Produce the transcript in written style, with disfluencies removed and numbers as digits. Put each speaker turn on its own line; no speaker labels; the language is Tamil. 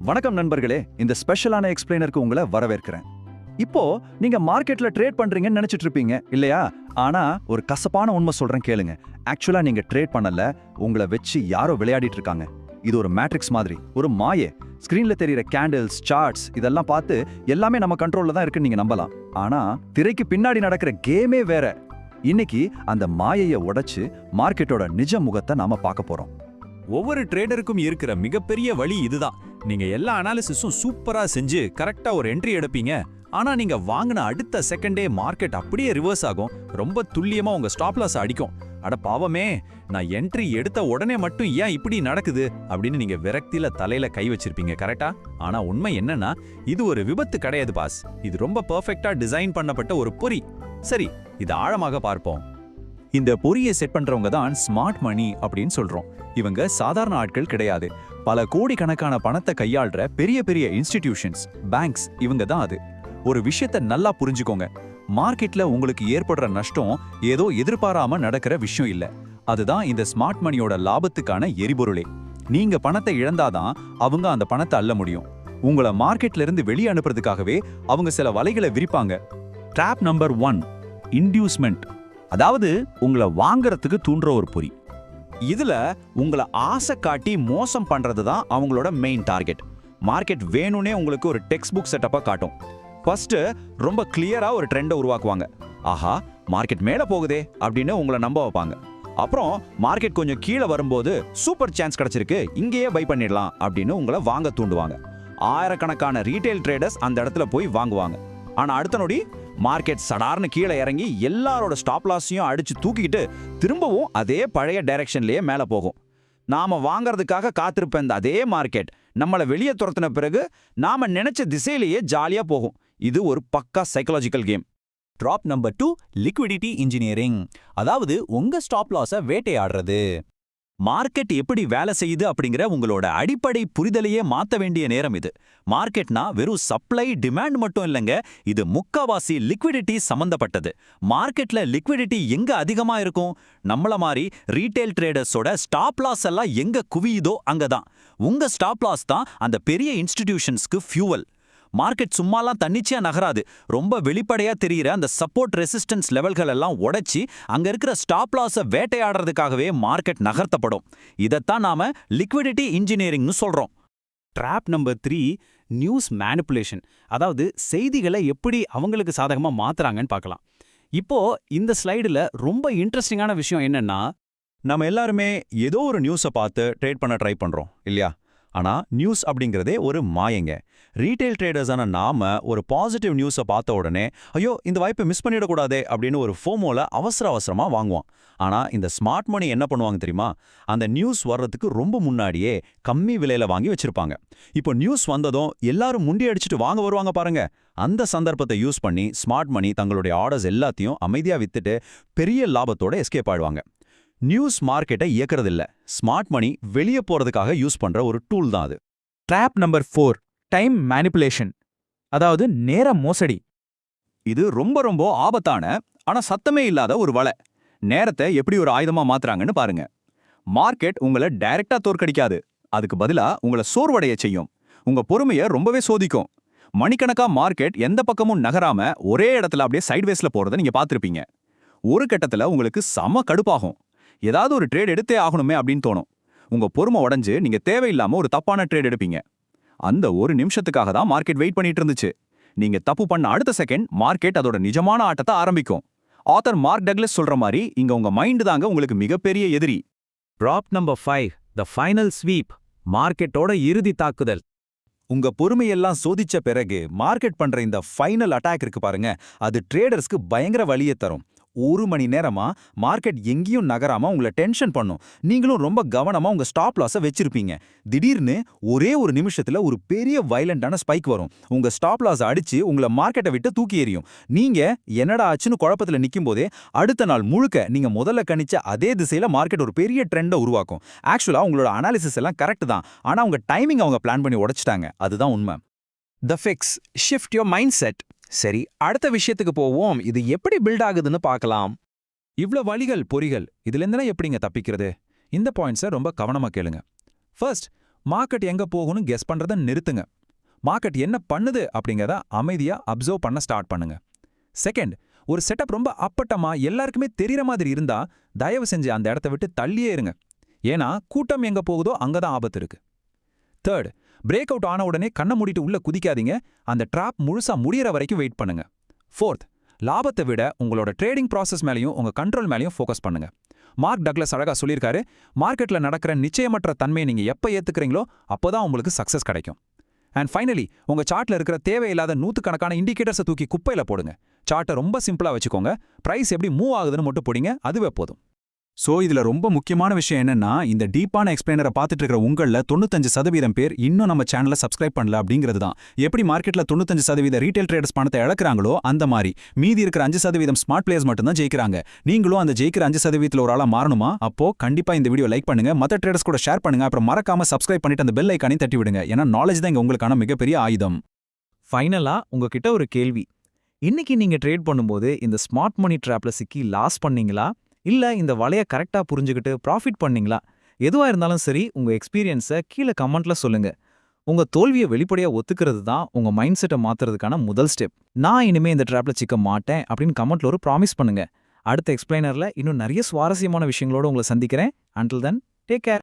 வணக்கம் நண்பர்களே, இந்த ஸ்பெஷலான எக்ஸ்பிளைனருக்கு உங்களை வரவேற்கிறேன். இப்போ நீங்க மார்க்கெட்ல ட்ரேட் பண்றீங்கன்னு நினைச்சிட்டு இருப்பீங்க இல்லையா? ஆனா ஒரு கசப்பான உண்மை சொல்றேன் கேளுங்க. ஆக்சுவலா நீங்க ட்ரேட் பண்ணல, உங்களை வச்சு யாரோ விளையாடிட்டு இருக்காங்க. இது ஒரு மேட்ரிக்ஸ் மாதிரி, ஒரு மாயை. ஸ்கிரீன்ல தெரியுற கேண்டில்ஸ், சார்ட்ஸ் இதெல்லாம் பார்த்து எல்லாமே நம்ம கண்ட்ரோல்ல தான் இருக்குன்னு நீங்க நம்பலாம். ஆனா திரைக்கு பின்னாடி நடக்கிற கேமே வேற. இன்னைக்கு அந்த மாயையை உடைச்சு மார்க்கெட்டோட நிஜ முகத்தை நாம பார்க்க போறோம்.
ஒவ்வொரு ட்ரேடருக்கும் இருக்கிற மிகப்பெரிய வழி இதுதான். நீங்க எல்லா அனாலிசிஸும் சூப்பரா செஞ்சு கரெக்டா ஒரு என்ட்ரி எடுப்பீங்க. ஆனா நீங்க வாங்கின அடுத்த செகண்டே மார்க்கெட் அப்படியே ரிவர்ஸ் ஆகும். ரொம்ப துல்லியமா உங்க ஸ்டாப் லாஸ் அடிக்கும். அட பாவமே, நான் என்ட்ரி எடுத்த உடனே மட்டும் ஏன் இப்படி நடக்குது அப்படின்னு நீங்க விரக்தியில தலையில கை வச்சிருப்பீங்க, கரெக்டா? ஆனா உண்மை என்னன்னா, இது ஒரு விபத்து கிடையாது பாஸ். இது ரொம்ப பெர்ஃபெக்ட்டா டிசைன் பண்ணப்பட்ட ஒரு பொறி. சரி, இது ஆழமாக பார்ப்போம். இந்த பொறியை செட் பண்றவங்க தான் ஸ்மார்ட் மணி அப்படின்னு சொல்றோம். இவங்க சாதாரண ஆட்கள் கிடையாது. பல கோடிக்கணக்கான பணத்தை கையாள்ற பெரிய பெரிய இன்ஸ்டிடியூஷன்ஸ், பேங்க்ஸ் இவங்க தான் அது. ஒரு விஷயத்தை நல்லா புரிஞ்சுக்கோங்க. மார்க்கெட்ல உங்களுக்கு ஏற்படுற நஷ்டம் ஏதோ எதிர்பாராம நடக்கிற விஷயம் இல்ல. அதுதான் இந்த ஸ்மார்ட் மணியோட லாபத்துக்கான எரிபொருளே. நீங்க பணத்தை இழந்தாதான் அவங்க அந்த பணத்தை அள்ள முடியும். உங்களை மார்க்கெட்ல இருந்து வெளியே அனுப்புறதுக்காகவே அவங்க சில வலைகளை விரிப்பாங்க. Drop number 1, inducement. அதாவது உங்களை வாங்கறதுக்கு தூண்டுற ஒரு பொறி. இதுல உங்களை ஆசை காட்டி மோசம் பண்றது தான் அவங்களோட மெயின் டார்கெட். மார்க்கெட் வேணும்னே உங்களுக்கு ஒரு டெக்ஸ்ட் புக் செட்டப்பா காட்டும். ஃபர்ஸ்ட் ரொம்ப கிளியரா ஒரு ட்ரெண்டை உருவாக்குவாங்க. ஆஹா, மார்க்கெட் மேல போகுதே அப்படின்னு உங்களை நம்ப வைப்பாங்க. அப்புறம் மார்க்கெட் கொஞ்சம் கீழே வரும்போது சூப்பர் சான்ஸ் கிடைச்சிருக்கு, இங்கேயே பை பண்ணிடலாம் அப்படின்னு உங்களை வாங்க தூண்டுவாங்க. ஆயிரக்கணக்கான ரீட்டைல் ட்ரேடர்ஸ் அந்த இடத்துல போய் வாங்குவாங்க. ஆனா அடுத்த நொடி மார்க்கெட் சடார்னு கீழே இறங்கி எல்லாரோட ஸ்டாப் லாஸையும் அடிச்சு தூக்கிக்கிட்டு திரும்பவும் அதே பழைய டைரக்ஷன்லயே மேல போகும். நாம வாங்கறதுக்காக காத்திருப்ப இந்த அதே மார்க்கெட் நம்மளை வெளியே துரத்தின பிறகு நாம நினைச்ச திசையிலேயே ஜாலியா போகும். இது ஒரு பக்கா psychological game. Drop number 2, liquidity engineering. அதாவது உங்க ஸ்டாப் லாஸை வேட்டையாடுறது. மார்க்கெட் எப்படி வேலை செய்யுது அப்படிங்கிற உங்களோட அடிப்படை புரிதலையே மாத்த வேண்டிய நேரம் இது. மார்க்கெட்னா வெறும் சப்ளை டிமாண்ட் மட்டும் இல்லைங்க, இது முக்காவாசி லிக்விடிட்டி சம்பந்தப்பட்டது. மார்க்கெட்ல லிக்விடிட்டி எங்க அதிகமா இருக்கும்? நம்மள மாதிரி ரீட்டைல் ட்ரேடர்ஸோட ஸ்டாப் லாஸ் எல்லாம் எங்க குவியுதோ அங்கதான். உங்க ஸ்டாப் லாஸ் தான் அந்த பெரிய இன்ஸ்டிடியூஷன்ஸ்க்கு ஃபியூவல். மார்க்கெட் சும்மாலாம் தன்னிச்சையா நகராது. ரொம்ப வெளிப்படையா தெரிகிற அந்த சப்போர்ட் ரெசிஸ்டன்ஸ் லெவல்கள் எல்லாம் உடைச்சி அங்க இருக்கிற ஸ்டாப் லாஸை வேட்டையாடுறதுக்காகவே மார்க்கெட் நகர்த்தப்படும். இதைத்தான் நாம லிக்விடிட்டி இன்ஜினியரிங்னு சொல்றோம். Drop number 3, news manipulation. அதாவது செய்திகளை எப்படி அவங்களுக்கு சாதகமா மாத்துறாங்கன்னு பார்க்கலாம். இப்போ இந்த ஸ்லைடுல ரொம்ப இன்ட்ரெஸ்டிங்கான விஷயம் என்னன்னா, நம்ம எல்லாருமே ஏதோ ஒரு நியூஸை பார்த்து ட்ரேட் பண்ண ட்ரை பண்றோம் இல்லையா? ஆனா நியூஸ் அப்படிங்கிறதே ஒரு மாயங்க. ரீட்டைல் ட்ரேடர்ஸான நாம ஒரு பாசிட்டிவ் நியூஸை பார்த்த உடனே ஐயோ இந்த வாய்ப்பை மிஸ் பண்ணிடக்கூடாதே அப்படின்னு ஒரு ஃபோமோல அவசரமா வாங்குவான். ஆனா இந்த ஸ்மார்ட் மணி என்ன பண்ணுவாங்க தெரியுமா? அந்த நியூஸ் வர்றதுக்கு ரொம்ப முன்னாடியே கம்மி விலையில வாங்கி வச்சிருப்பாங்க. இப்போ நியூஸ் வந்ததும் எல்லாரும் முண்டி அடிச்சுட்டு வாங்க வருவாங்க பாருங்க. அந்த சந்தர்ப்பத்தை யூஸ் பண்ணி ஸ்மார்ட் மணி தங்களுடைய ஆர்டர்ஸ் எல்லாத்தையும் அமைதியா வித்துட்டு பெரிய லாபத்தோட எஸ்கேப் ஆயிடுவாங்க. நியூஸ் மார்க்கெட்டை இயக்கிறதில்ல, ஸ்மார்ட் மணி வெளியே போறதுக்காக யூஸ் பண்ற ஒரு டூல் தான் அது. Drop number 4, time manipulation. அதாவது நேர மோசடி. இது ரொம்ப ஆபத்தான ஆனா சத்தமே இல்லாத ஒரு வலை. நேரத்தை எப்படி ஒரு ஆயுதமா மாத்துறாங்கன்னு பாருங்க. மார்க்கெட் உங்களை டைரக்டா தோற்கடிக்காது, அதுக்கு பதிலா உங்களை சோர்வடைய செய்யும். உங்க பொறுமையை ரொம்பவே சோதிக்கும். மணிக்கணக்கா மார்க்கெட் எந்த பக்கமும் நகராம ஒரே இடத்துல அப்படியே சைட்வேஸ்ல போறதை நீங்க பார்த்திருப்பீங்க. ஒரு கட்டத்துல உங்களுக்கு செம கடுப்பாகும். ஏதாவது ஒரு ட்ரேட் எடுத்தே ஆகணுமே அப்படின்னு தோணும். உங்க பொறுமை உடைஞ்சு நீங்க தேவையில்லாம ஒரு தப்பான ட்ரேட் எடுப்பீங்க. அந்த ஒரு நிமிஷத்துக்காக தான் மார்க்கெட் வெயிட் பண்ணிட்டு இருந்துச்சு. நீங்க தப்பு பண்ண அடுத்த செகண்ட் மார்க்கெட் அதோட நிஜமான ஆட்டத்தை ஆரம்பிக்கும். ஆத்தர் மார்க் டக்லஸ் சொல்ற மாதிரி இங்க உங்க மைண்ட் தாங்க உங்களுக்கு மிகப்பெரிய எதிரி. Trap number 5, the final sweep. மார்க்கெட்டோட இறுதி தாக்குதல். உங்க பொறுமையெல்லாம் சோதிச்ச பிறகு மார்க்கெட் பண்ற இந்த ஃபைனல் அட்டாக் இருக்கு பாருங்க, அது ட்ரேடர்ஸ்க்கு பயங்கர வலியை தரும். 1 மணி நேரமா மார்க்கெட் எங்கேயும் நகராம உங்களை டென்ஷன் பண்ணும். நீங்களும் ரொம்ப கவனமா உங்க ஸ்டாப் லாஸை வச்சிருப்பீங்க. திடீர்னு ஒரே ஒரு நிமிஷத்துல ஒரு பெரிய வயலண்டான ஸ்பைக் வரும். உங்க ஸ்டாப் லாஸ் அடிச்சு உங்களை மார்க்கெட்டை விட்டு தூக்கி எறியும். நீங்க என்னடா ஆச்சுன்னு குழப்பத்துல நிக்கும் போதே அடுத்த நாள் முழுக்க நீங்க முதல்ல கணிச்ச அதே திசையில மார்க்கெட் ஒரு பெரிய ட்ரெண்டை உருவாக்கும். ஆக்சுவலா உங்களோட அனாலிசிஸ் எல்லாம் கரெக்ட் தான், ஆனா உங்க டைமிங் அவங்க பிளான் பண்ணி உடைச்சிட்டாங்க. அதுதான் உண்மை. The fix, shift your mind set. சரி, அடுத்த விஷயத்துக்கு போவோம். இது எப்படி பில்ட் ஆகுதுன்னு பார்க்கலாம். இவ்ளோ வழிகள் பொறிகள், இதுல இருந்தெல்லாம் எப்படிங்க தப்பிக்கிறது? இந்த பாயிண்ட்ஸை ரொம்ப கவனமா கேளுங்க. ஃபர்ஸ்ட், மார்க்கெட் எங்க போகும்னு கெஸ் பண்றதை நிறுத்துங்க. மார்க்கெட் என்ன பண்ணுது அப்படிங்கறத அமைதியா அப்சர்வ் பண்ண ஸ்டார்ட் பண்ணுங்க. செகண்ட், ஒரு செட்டப் ரொம்ப அப்பட்டமா எல்லாருக்குமே தெரியற மாதிரி இருந்தா தயவு செஞ்சு அந்த இடத்த விட்டு தள்ளியே இருங்க. ஏன்னா கூட்டம் எங்க போகுதோ அங்கதான் ஆபத்து இருக்கு. தேர்ட், பிரேக் அவுட் ஆன உடனே கண்ணை மூடிட்டு உள்ள குதிக்காதீங்க. அந்த ட்ராப் முழுசா முடியற வரைக்கும் வெயிட் பண்ணுங்க. ஃபோர்த், லாபத்தை விட உங்களோட ட்ரேடிங் ப்ராசஸ் மேலயும் உங்க கண்ட்ரோல் மேலயும் ஃபோக்கஸ் பண்ணுங்க. மார்க் டக்ளஸ் அழகா சொல்லியிருக்காரு, மார்க்கெட்ல நடக்கிற நிச்சயமற்ற தன்மையை நீங்க எப்ப ஏத்துக்கிறீங்களோ அப்போதான் உங்களுக்கு சக்சஸ் கிடைக்கும். அண்ட் ஃபைனலி, உங்க சார்ட்ல இருக்கிற தேவையில்லாத நூத்துக்கணக்கான இண்டிகேட்டர்ஸை தூக்கி குப்பையில போடுங்க. சார்ட்டை ரொம்ப சிம்பிளா வச்சுக்கோங்க. பிரைஸ் எப்படி மூவ் ஆகுதுன்னு மட்டும் போடுங்க, அதுவே போதும். சோ இதுல ரொம்ப முக்கியமான விஷயம் என்னன்னா, இந்த டீப்பான எக்ஸ்பிளைனரை பார்த்துட்டு இருக்கிற உங்கள 95% பேர் இன்னும் நம்ம சேனலை சப்ஸ்கிரைப் பண்ணல அப்படிங்கிறது தான். எப்படி மார்க்கெட்ல 95% ரீட்டைல் ட்ரேடர்ஸ் பணத்தை இழக்கிறாங்களோ அந்த மாதிரி மீதி இருக்கிற 5% ஸ்மார்ட் பிளேயர்ஸ் மட்டும் தான் ஜெயிக்கிறாங்க. நீங்களும் அந்த ஜெயிக்கிற 5% ஒரு ஆளா மாறணுமா? அப்போ கண்டிப்பா இந்த வீடியோ லைக் பண்ணுங்க, மற்ற ட்ரேடர்ஸ் கூட ஷேர் பண்ணுங்க, அப்புறம் மறக்காம சப்ஸ்கிரைப் பண்ணிட்டு அந்த பெல் ஐக்கானையும் தட்டி விடுங்க. ஏன்னா நாலேஜ் தான் இங்க உங்களுக்கான மிகப்பெரிய ஆயுதம்.
ஃபைனலா உங்ககிட்ட ஒரு கேள்வி. இன்னைக்கு நீங்க ட்ரேட் பண்ணும்போது இந்த ஸ்மார்ட் மணி ட்ராப்ல சிக்கி லாஸ் பண்ணீங்களா, இல்ல இந்த வலைய கரெக்டா புரிஞ்சுக்கிட்டு ப்ராஃபிட் பண்ணீங்களா? எதுவா இருந்தாலும் சரி, உங்க எக்ஸ்பீரியன்ஸை கீழே கமெண்ட்ல சொல்லுங்க. உங்க தோல்வியை வெளிப்படையா ஒத்துக்கிறது தான் உங்க மைண்ட் செட்டை மாத்துறதுக்கான முதல் ஸ்டெப். நான் இனிமே இந்த ட்ராப்ல சிக்க மாட்டேன் அப்படின்னு கமெண்ட்ல ஒரு ப்ராமிஸ் பண்ணுங்க. அடுத்த எக்ஸ்பிளைனர்ல இன்னும் நிறைய சுவாரஸ்யமான விஷயங்களோட உங்களை சந்திக்கிறேன். Until then, take care.